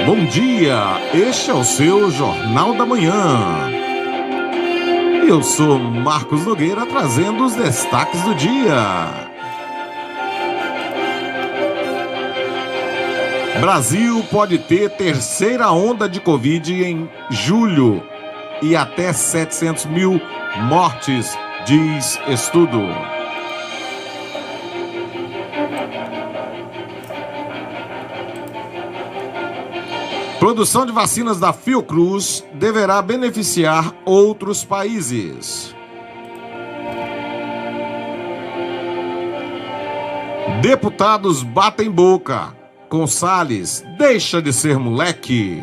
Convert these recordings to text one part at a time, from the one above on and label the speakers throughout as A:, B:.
A: Bom dia, este é o seu Jornal da Manhã. Eu sou Marcos Nogueira, trazendo os destaques do dia. Brasil pode ter terceira onda de Covid em julho e até 700 mil mortes, diz estudo. Produção de vacinas da Fiocruz deverá beneficiar outros países. Deputados batem boca. Com Salles, deixa de ser moleque.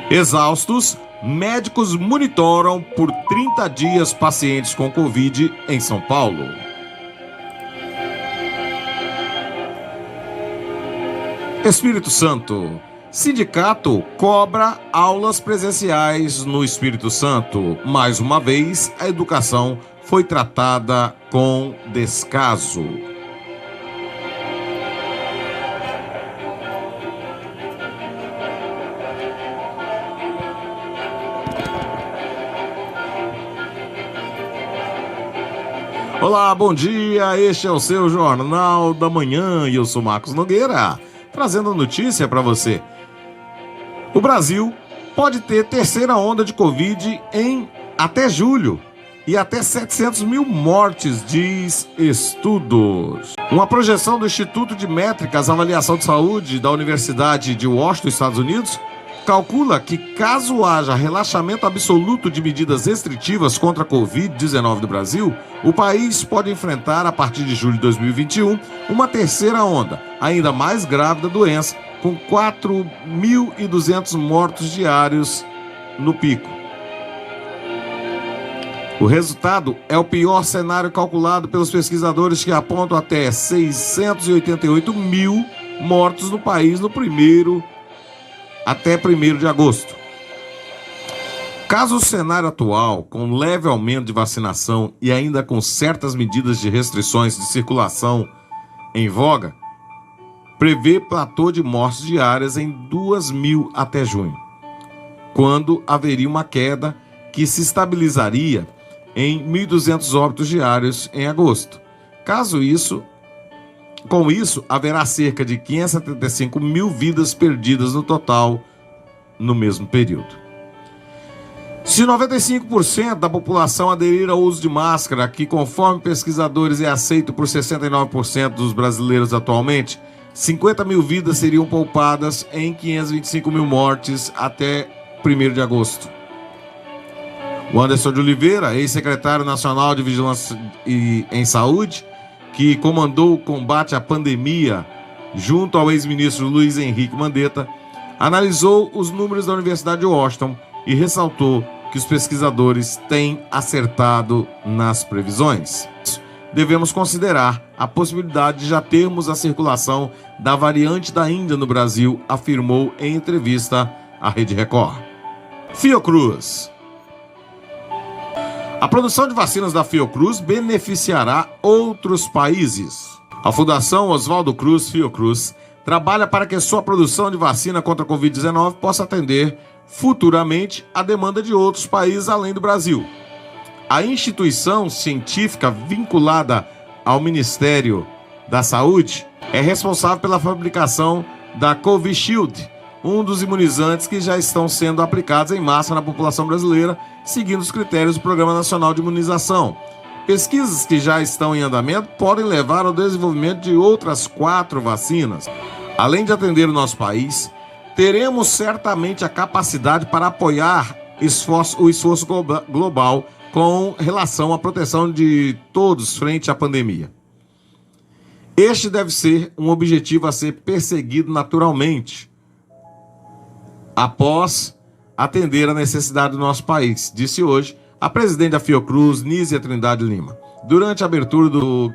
A: Exaustos, médicos monitoram por 30 dias pacientes com Covid em São Paulo. Espírito Santo. Sindicato cobra aulas presenciais no Espírito Santo. Mais uma vez, a educação foi tratada com descaso. Olá, bom dia, este é o seu Jornal da Manhã e eu sou Marcos Nogueira, trazendo a notícia para você. O Brasil pode ter terceira onda de Covid em até julho e até 700 mil mortes, diz estudos. Uma projeção do Instituto de Métricas, Avaliação de Saúde da Universidade de Washington, Estados Unidos, calcula que caso haja relaxamento absoluto de medidas restritivas contra a Covid-19 do Brasil, o país pode enfrentar, a partir de julho de 2021, uma terceira onda, ainda mais grave da doença, com 4.200 mortos diários no pico. O resultado é o pior cenário calculado pelos pesquisadores, que apontam até 688 mil mortos no país até 1º de agosto. Caso o cenário atual, com leve aumento de vacinação e ainda com certas medidas de restrições de circulação em voga, prevê platô de mortes diárias em 2.000 até junho, quando haveria uma queda que se estabilizaria em 1.200 óbitos diários em agosto. Com isso, haverá cerca de 575 mil vidas perdidas no total no mesmo período. Se 95% da população aderir ao uso de máscara, que conforme pesquisadores é aceito por 69% dos brasileiros atualmente, 50 mil vidas seriam poupadas em 525 mil mortes até 1º de agosto. O Anderson de Oliveira, ex-secretário nacional de Vigilância em Saúde, que comandou o combate à pandemia junto ao ex-ministro Luiz Henrique Mandetta, analisou os números da Universidade de Washington e ressaltou que os pesquisadores têm acertado nas previsões. Devemos considerar a possibilidade de já termos a circulação da variante da Índia no Brasil, afirmou em entrevista à Rede Record. Fiocruz. A produção de vacinas da Fiocruz beneficiará outros países. A Fundação Oswaldo Cruz Fiocruz trabalha para que sua produção de vacina contra a Covid-19 possa atender futuramente a demanda de outros países além do Brasil. A instituição científica vinculada ao Ministério da Saúde é responsável pela fabricação da Covishield, um dos imunizantes que já estão sendo aplicados em massa na população brasileira, seguindo os critérios do Programa Nacional de Imunização. Pesquisas que já estão em andamento podem levar ao desenvolvimento de outras 4 vacinas. Além de atender o nosso país, teremos certamente a capacidade para apoiar o esforço global com relação à proteção de todos frente à pandemia. Este deve ser um objetivo a ser perseguido naturalmente, após atender a necessidade do nosso país, disse hoje a presidente da Fiocruz, Nízia Trindade Lima, durante a abertura do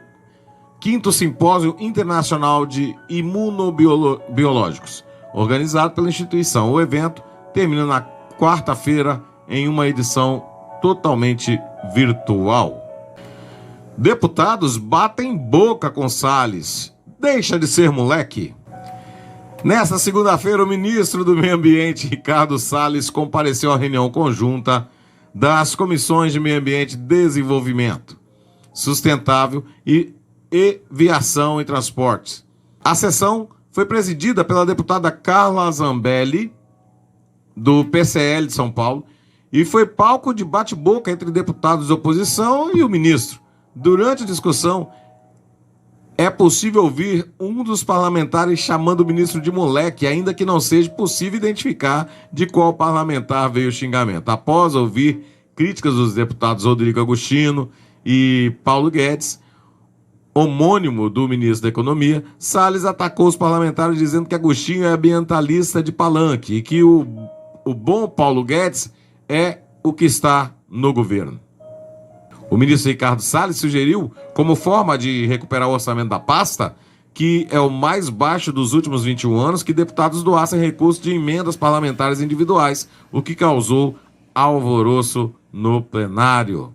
A: 5º Simpósio Internacional de Imunobiológicos, organizado pela instituição. O evento termina na quarta-feira em uma edição totalmente virtual. Deputados batem boca com Salles. Deixa de ser moleque. Nesta segunda-feira, o ministro do Meio Ambiente, Ricardo Salles, compareceu à reunião conjunta das comissões de Meio Ambiente, Desenvolvimento Sustentável e Viação e Transportes. A sessão foi presidida pela deputada Carla Zambelli, do PCL de São Paulo, e foi palco de bate-boca entre deputados de oposição e o ministro. Durante a discussão, é possível ouvir um dos parlamentares chamando o ministro de moleque, ainda que não seja possível identificar de qual parlamentar veio o xingamento. Após ouvir críticas dos deputados Rodrigo Agostino e Paulo Guedes, homônimo do ministro da Economia, Salles atacou os parlamentares dizendo que Agostinho é ambientalista de palanque e que o bom Paulo Guedes é o que está no governo. O ministro Ricardo Salles sugeriu, como forma de recuperar o orçamento da pasta, que é o mais baixo dos últimos 21 anos, que deputados doassem recursos de emendas parlamentares individuais, o que causou alvoroço no plenário.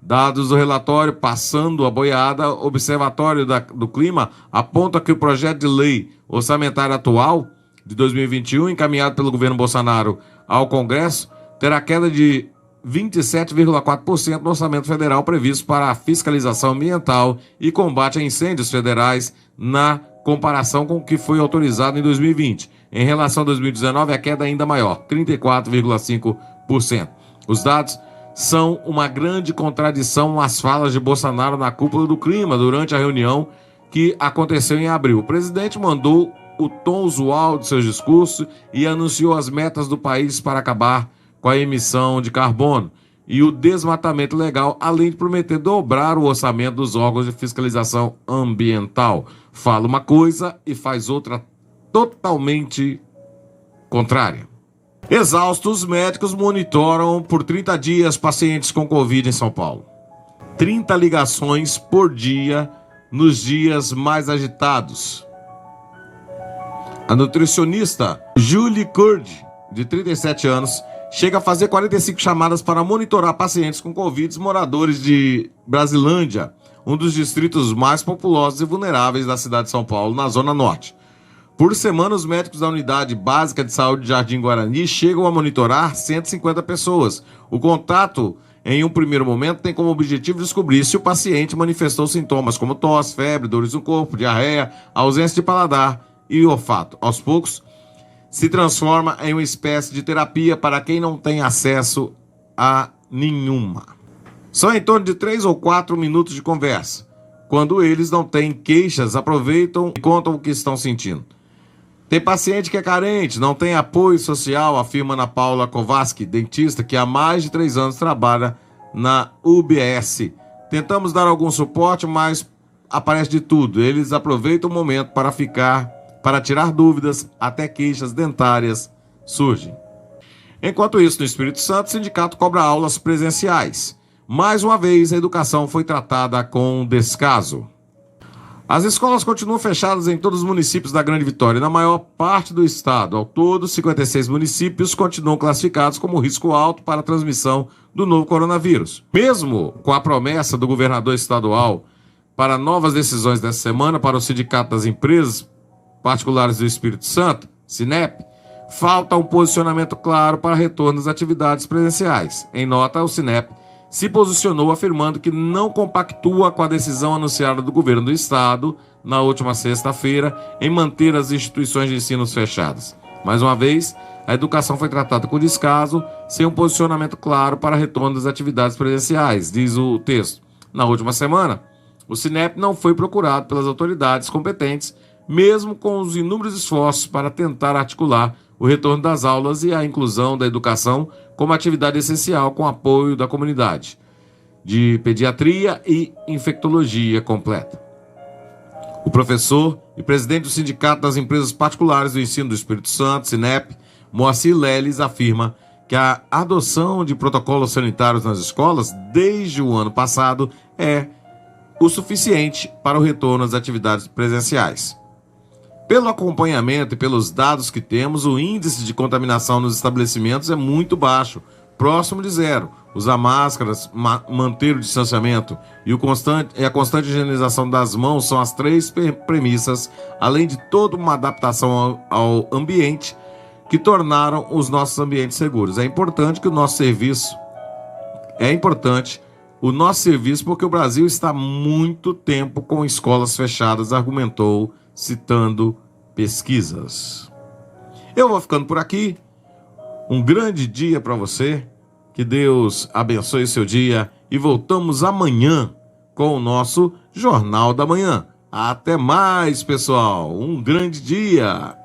A: Dados do relatório Passando a Boiada, o Observatório do Clima aponta que o projeto de lei orçamentária atual de 2021, encaminhado pelo governo Bolsonaro ao Congresso, terá queda de 27,4% no orçamento federal previsto para a fiscalização ambiental e combate a incêndios federais na comparação com o que foi autorizado em 2020. Em relação a 2019, a queda é ainda maior, 34,5%. Os dados são uma grande contradição às falas de Bolsonaro na cúpula do clima durante a reunião que aconteceu em abril. O presidente mandou o tom usual de seus discursos e anunciou as metas do país para acabar com a emissão de carbono e o desmatamento legal, além de prometer dobrar o orçamento dos órgãos de fiscalização ambiental. Fala uma coisa e faz outra totalmente contrária. Exaustos, médicos monitoram por 30 dias pacientes com Covid em São Paulo. 30 ligações por dia nos dias mais agitados. A nutricionista Julie Kurd, de 37 anos, chega a fazer 45 chamadas para monitorar pacientes com Covid, moradores de Brasilândia, um dos distritos mais populosos e vulneráveis da cidade de São Paulo, na Zona Norte. Por semana, os médicos da Unidade Básica de Saúde de Jardim Guarani chegam a monitorar 150 pessoas. O contato, em um primeiro momento, tem como objetivo descobrir se o paciente manifestou sintomas como tosse, febre, dores no corpo, diarreia, ausência de paladar e olfato. Aos poucos, se transforma em uma espécie de terapia para quem não tem acesso a nenhuma. São em torno de 3 ou 4 minutos de conversa. Quando eles não têm queixas, aproveitam e contam o que estão sentindo. Tem paciente que é carente, não tem apoio social, afirma Ana Paula Kovaski, dentista que há mais de 3 anos trabalha na UBS. Tentamos dar algum suporte, mas aparece de tudo. Eles aproveitam o momento para tirar dúvidas, até queixas dentárias surgem. Enquanto isso, no Espírito Santo, o sindicato cobra aulas presenciais. Mais uma vez, a educação foi tratada com descaso. As escolas continuam fechadas em todos os municípios da Grande Vitória, na maior parte do estado. Ao todo, 56 municípios continuam classificados como risco alto para a transmissão do novo coronavírus. Mesmo com a promessa do governador estadual para novas decisões dessa semana para o Sindicato das Empresas Particulares do Espírito Santo, Sinep, falta um posicionamento claro para retorno às atividades presenciais. Em nota, o Sinep se posicionou afirmando que não compactua com a decisão anunciada do governo do estado na última sexta-feira em manter as instituições de ensino fechadas. Mais uma vez, a educação foi tratada com descaso, sem um posicionamento claro para retorno das atividades presenciais, diz o texto. Na última semana, o Sinep não foi procurado pelas autoridades competentes, mesmo com os inúmeros esforços para tentar articular o retorno das aulas e a inclusão da educação como atividade essencial com apoio da comunidade de pediatria e infectologia completa. O professor e presidente do Sindicato das Empresas Particulares do Ensino do Espírito Santo, Sinep, Moacir Leles, afirma que a adoção de protocolos sanitários nas escolas desde o ano passado é o suficiente para o retorno às atividades presenciais. Pelo acompanhamento e pelos dados que temos, o índice de contaminação nos estabelecimentos é muito baixo, próximo de zero. Usar máscaras, manter o distanciamento e a constante higienização das mãos são as três premissas, além de toda uma adaptação ao ambiente, que tornaram os nossos ambientes seguros. É importante o nosso serviço, porque o Brasil está há muito tempo com escolas fechadas, argumentou, citando pesquisas. Eu vou ficando por aqui. Um grande dia para você. Que Deus abençoe seu dia e voltamos amanhã com o nosso Jornal da Manhã. Até mais, pessoal. Um grande dia.